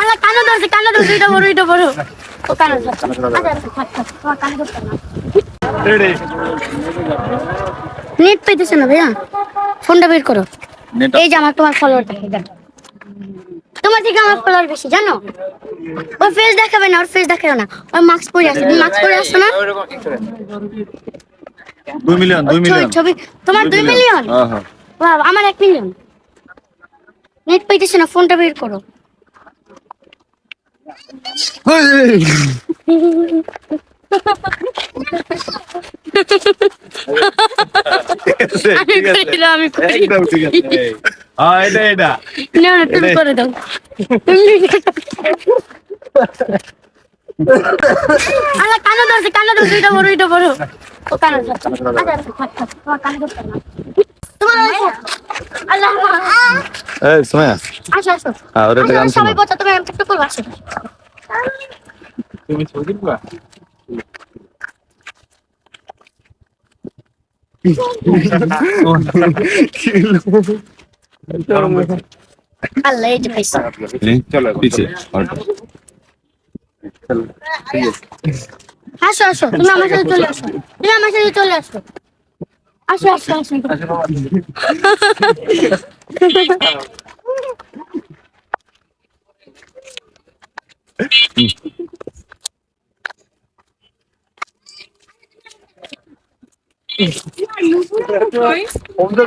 আলা কানে ধরছে এটা বড় ও কানে ধরছে কানে ধরছে না নেট পেতেছ না ভাইয়া ফোনটা বের করো এই যে আমার তোমার ফলোয়ার দেখো তোমার থেকে আমার ফলোয়ার বেশি জানো ওর ফেস দেখাবে না ওর ফেস দেখাবে না ওর মাস্ক পরে আছে মাস্ক পরে আসছো না 2 মিলিয়ন ছবি তোমার 2 মিলিয়ন হ্যাঁ বাবা আমার 1 মিলিয়ন নেট পেতেছ না ফোনটা বের করো আমি একদম ঠিক আছে হ্যাঁ এটা না তুমি করে দাও আলা কানে ধরছে এটা বড় ও কানে ধরছে কানে ধরছে না তোমার আল্লাহ এই সোয়া আসো ওরে একটা গান সবাই বলতো তুমি একটু করো আসো তুমি ছবি দিবা আল্লাহ এই যে পয়সা চলো পিছে আসো তুমি আমার সাথে চলে আসো আসো Om tuh